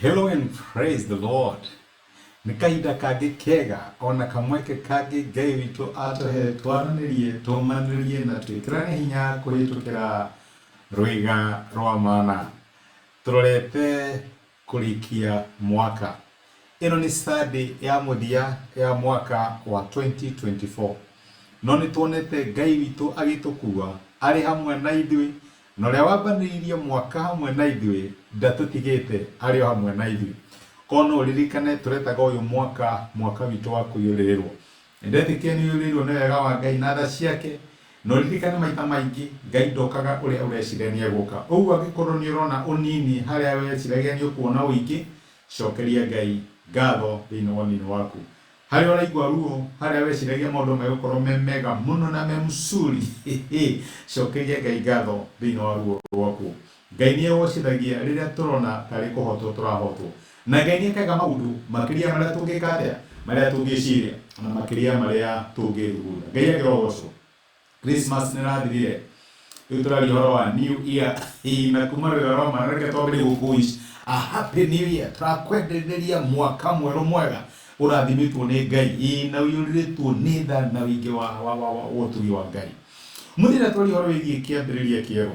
Hello and praise the Lord. Nĩ kahinda kangĩ kega ona kamweke kangĩ Ngai witũ atũhe twaranĩrie tũmanĩrie na twĩkĩrane hinya kũhĩtũkĩra rũiga rwa mana. Tũrorete kũrĩkia mwaka. Ĩno nĩ Sunday ya mũthia ya mwaka wa 2024. No nĩ tuonete Ngai witũ agĩtũkua arĩ hamwe na ithuĩ, na ũrĩa wambanĩrĩirie mwaka hamwe na ithuĩ ndatũtigĩte arĩ o hamwe na ithuĩ. Kono uririkane turetaga uyu mwaka witũ wa kũiyũrĩrĩrwo. Ndetĩkia nĩ ũiyũrĩrĩrwo nĩ wega wa Ngai na tha ciake. No uririkane maita maingĩ Ngai ndokaga ũrĩa ũrecirania gũka. Ũguo angĩkorwo nĩ ũrona ũnini harĩa weciragia nĩ ũkuona ũingĩ, cokeria Ngai ngatho thĩinĩ wa ũnini waku. Harĩa ũraigua ruo, harĩa weciragia maũndũ megũkorwo me mega mũno na me msuri, cokeria Ngai ngatho thĩinĩ wa ruo rwaku. Ngai nĩ egũcithagia rĩrĩa tũrona tarĩ kũhotwo tũrahotwo. Na Ngai nĩ ekaga maũndũ makĩria marĩa tũngĩka atĩa, marĩa tũngĩciria, na makĩria marĩa tũngĩthugunda. Ngai agĩrogocwo. Christmas nĩ rathirire. Rĩu tũraria ũhoro wa New Year. Na kuma rũrĩa rwa mana reke twambĩrĩrie gũkũici a Happy New Year. Tũrakwendereria mwaka mwerũ mwega ũrathimĩtwo nĩ Ngai. Na ũiyũrĩtwo nĩ tha na wĩingĩ wa ũtugi wa Ngai. Mũthenya tũraria ũhoro wĩgiĩ kĩambĩrĩria kĩerũ.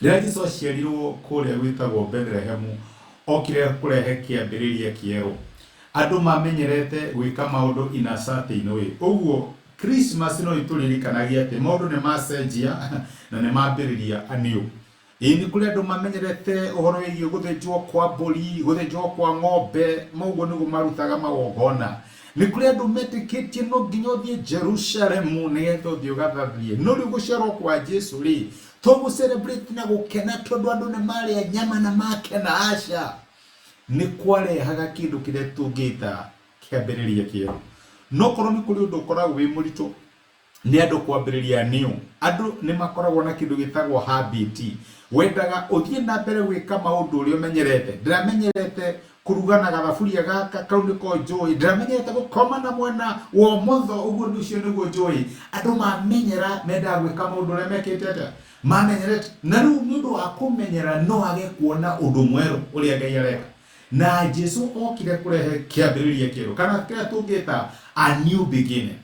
Rĩrĩa Jesũ aciarirwo kũrĩa gwĩtagwo Bethlehemu, okire kurehe kĩambĩrĩria kĩerũ. Andũ mamenyerete gwĩka maũndũ in a certain way. Ũguo Christmas no ituririkanagia atĩ maũndũ nĩ macenjia na nĩ mambĩrĩria anew. Nĩ kũrĩ andũ mamenyerete ũhoro wĩgiĩ gũthĩnjwo kwa mbũri, gũthĩnjwo kwa ng'ombe, maũguo nĩguo marutaga magongona. Nĩ kũrĩ andũ metĩkĩtie no nginya ũthiĩ Jerusalemu nĩgetha ũthiĩ ũgathathie. No rĩu gũciarwo kwa Jesũ rĩ, to celebrate na gũkena tondũ andũ nĩ marĩa nyama na makena aca. Nĩ kwarehaga kĩndũ kĩrĩa tũngĩta kĩambĩrĩria kĩerũ. No korwo nĩ kũrĩ ũndũ ũkoragwo wĩ mũritũ nĩ andũ kwambĩrĩria new. Andũ nĩ makoragwo na kĩndũ gĩtagwo habit. Wendaga ũthiĩ na mbere gwĩka maũndũ ũrĩa ũmenyerete. Ndĩramenyerete kũruga na gathaburia gaka kau nĩko njũĩ. Ndĩramenyerete gũkoma na mwena wa ũmotho, ũguo nĩcio nĩguo njũĩ. Andũ mamenyera mendaga gwĩka maũndũ ũrĩa mekĩte atĩa, mamenyerete. Na rĩu nĩ ũndũ wa kũmenyera no age kuona ũndũ mwerũ ũrĩa Ngai areka. Na Jesũ okire kurehe kĩambĩrĩria kĩerũ, kana kĩrĩa tũngĩta a new beginning.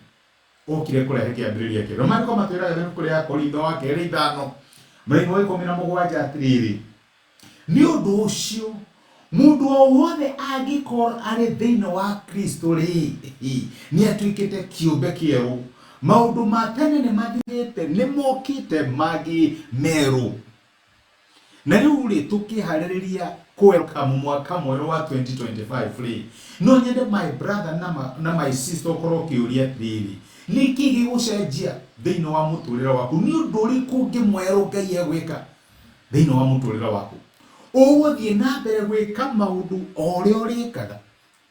Okire kurehe kĩambĩrĩria kĩerũ. Mariko matwĩraga rĩu kũrĩ Akorintho wa kerĩ 5 mũthenya wa 17 atĩrĩrĩ, nĩ ũndũ ũcio mũndũ o wothe angĩkorwo arĩ thĩinĩ wa Kristo rĩ, nĩ atuĩkĩte kĩũmbe kĩerũ. Maũndũ ma tene nĩ mathirĩte, nĩ mokĩte mangĩ merũ. Na rĩu rĩ tũkĩharĩrĩria welcome mwaka mwerũ wa 2025 rĩ, no nyende my brother na my sister ũkorwo ũkĩũria atĩrĩrĩ, nĩ kĩĩ gĩgũcenjia thĩinĩ wa mũtũrĩre waku? Nĩ ũndũ ũrĩkũ ũngĩ mwerũ Ngai egwĩka thĩinĩ wa mũtũrĩre waku? Ũgũthiĩ na mbere gwĩka maũndũ o ũrĩa ũrĩkaga,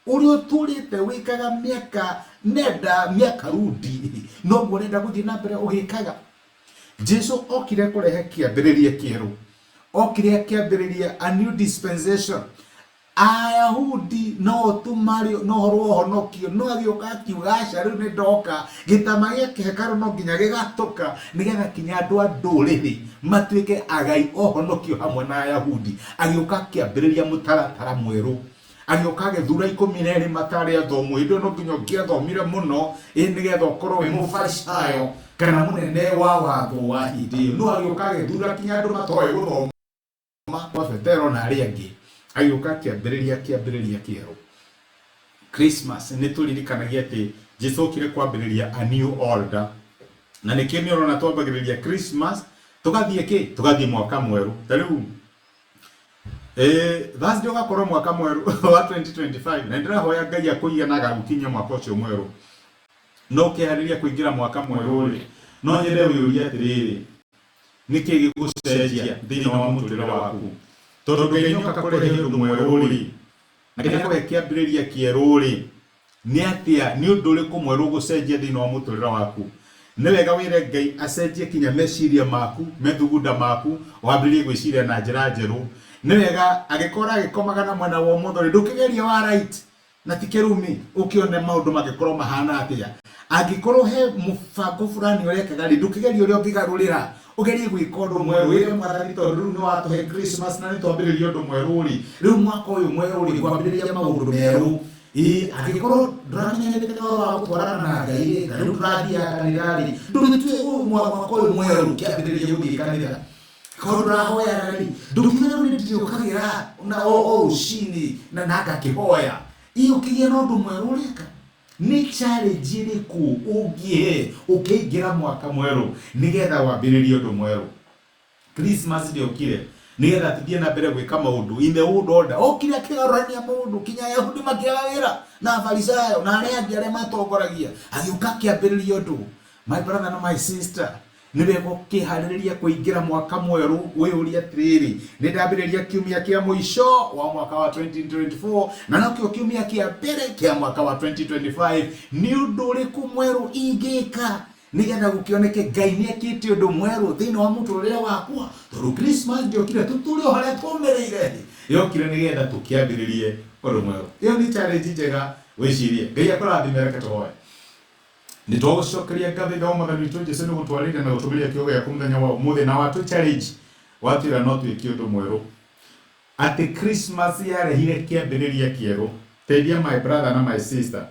ũrĩa ũtũrĩte wĩkaga mĩaka rudi, no ũrenda gũthiĩ na mbere ũgĩkaga. Jesũ okire kũrehe kĩambĩrĩria kĩerũ. Okire kĩambĩrĩria a new dispensation. Ayahudi no tumario no horo honokio no agĩũka akiuga aca rĩu nĩ ndoka gĩtama gĩake hekaru no nginya gĩgatũka nĩgetha kinya andũ a ndũrĩrĩ matuĩke agai ohonokio hamwe na Ayahudi. Agĩũka kĩambĩrĩria mũtaratara mwerũ. Agĩũka agĩthura 12 matarĩ athomu. Hĩndĩ no nginya ũngĩathomire mũno nĩgetha ũkorwo wĩ mũfarisayo kana mũnene wa watho wa hĩndĩ ĩyo. No agĩũka agĩthura kinya andũ matoĩ gũthoma kwa Petero na arĩa angĩ. Agĩũka kĩambĩrĩria kĩerũ. Christmas nĩ tũririkanagia atĩ Jesũ okire kwambĩrĩria a new order. Na nĩkĩo nĩ ũrona twambagĩrĩria Christmas tũgathiĩ mwaka mwerũ. Ta rĩu Thursday ũgakorwo mwaka mwerũ wa 2025. Na ndĩrahoya Ngai akũiganaga gũkinya mwaka ũcio mwerũ. No ũkĩharĩria kũingĩra mwaka mwerũ rĩ, no nyende wĩyũrie atĩrĩrĩ, nĩkĩĩ gĩgũcenjia thĩinĩ wa mũtũrĩre waku? Tondũ Ngai nĩoka kũrehe ũndũ mwerũ rĩ, na kĩrĩa kũrehe kĩambĩrĩria kĩerũ rĩ, nĩ atĩa, nĩ ũndũ ũrĩkũ mwerũ gũcenjia thĩinĩ wa mũtũrĩre waku? Nĩ wega wĩre Ngai acenjie kinya meciria maku, methugunda maku, wambĩrĩrie gwĩciria na njĩra njerũ. Nĩ wega agĩkorwo agĩkomaga na mwena wa ũmotho rĩ, ndũkĩgeria wa right na ti kĩrumi ũkĩone maũndũ magĩkorwo mahana atĩa. Angĩkorwo he mũbango fulani ũrekaga rĩ, ndũkĩgeria ũrĩa ũngĩgarũrĩra, ũgerie gwĩka ũndũ mwerũ. Wĩre Mwathani, tondũ rĩu nĩ watũhe Christmas na nĩ twambĩrĩria ũndũ mwerũ rĩ, rĩu mwaka ũyũ mwerũ rĩ, kwambĩrĩria maũndũ merũ. Angĩkorwo ndũramenya nĩ bĩtĩka wa gũtwarana na Ngai rĩ, na rĩu tũrathiaga kanitha rĩ, ndũgĩtue mwaka ũyũ mwerũ kĩambĩrĩria gũthiĩ kanitha. Korwo ndũrahoya rĩ, ndũkĩmenya nĩ ndĩũkagĩra na o rũcinĩ na ngakĩhoya. Ũkĩgĩa na ũndũ mwerũ ũreka. Nĩ challenge ĩrĩkũ ũngĩhe ũkĩingĩra mwaka mwerũ nĩgetha wambĩrĩrie ũndũ mwerũ? Christmas ndĩokire nĩgetha tũthiĩ na mbere gwĩka maũndũ in the old order. Okire akĩgarũrania maũndũ kinya Ayahudi makĩaga wĩra na Afarisayo na arĩa angĩ arĩa matongoragia, agĩũka akĩambĩrĩria ũndũ. My brother na my sister, nĩ wega ũkĩharĩrĩria kũingĩra mwaka mwerũ wĩyũrie atĩrĩrĩ, nĩ ndambĩrĩria kiumia kĩa mũico wa mwaka wa 2024 na nokĩo kiumia kĩa mbere kĩa mwaka wa 2025. Nĩ ũndũ ũrĩkũ mwerũ ingĩka nĩgetha gũkĩoneke Ngai nĩekĩte ũndũ mwerũ thĩinĩ wa mũtũrĩre wakwa? Tondũ Christmas ndĩokire tũtũre o harĩa tũmĩrĩire, yokire nĩgetha tũkĩambĩrĩrie ũndũ mwerũ. Ĩyo nĩ challenge njega, wĩcirie. Ngai akũrathime, reke tũhoye. Nĩ twagũcokeria ngatho ithe wa Mwathani witũ Jesũ nĩ gũtwarĩire na gũtũmĩria kiugo gĩaku mũthenya wa ũmũthĩ, na watũ challenge watwĩra no twĩke ũndũ mwerũ, atĩ Christmas yarehire kĩambĩrĩria kĩerũ. Teithia my brother na my sister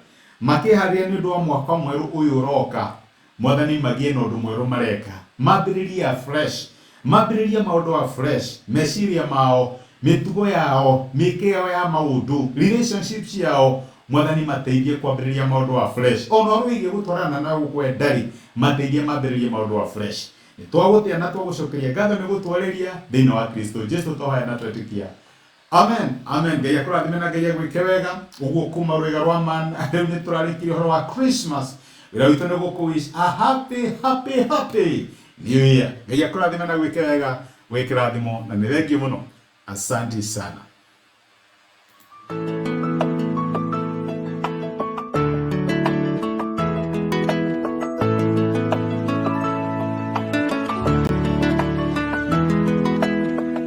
makĩharĩria nĩ ũndũ wa mwaka mwerũ ũyũ ũroka. Mwathani magĩe na ũndũ mwerũ mareka, mambĩrĩria fresh, mambĩrĩria maũndũ wa fresh, meciria mao, mĩtugo yao, mĩeke yao ya maũndũ, relationships yao. Mwathani mateithie kwambĩrĩria maũndũ wa fresh. Ona rwĩgie gũtwarana na ũkwendari, mateithie mambĩrĩrie maũndũ wa fresh. Nĩ twagũtĩa na twagũcokeria ngatho nĩ gũtwarĩria thĩinĩ wa Kristo Jesũ tũhoya na twetĩkia. Amen. Amen. Ngai akũrathime na Ngai agwĩke wega. Ũguo kuma rwĩga rwa man, rĩu nĩ tũrarĩkĩria ũhoro wa Christmas. Wĩra witũ nĩ gũkũwish a happy new year. Ngai akũrathime na gwĩke wega, gwĩkĩra thimo na nĩ thengiũ mũno. Asante sana.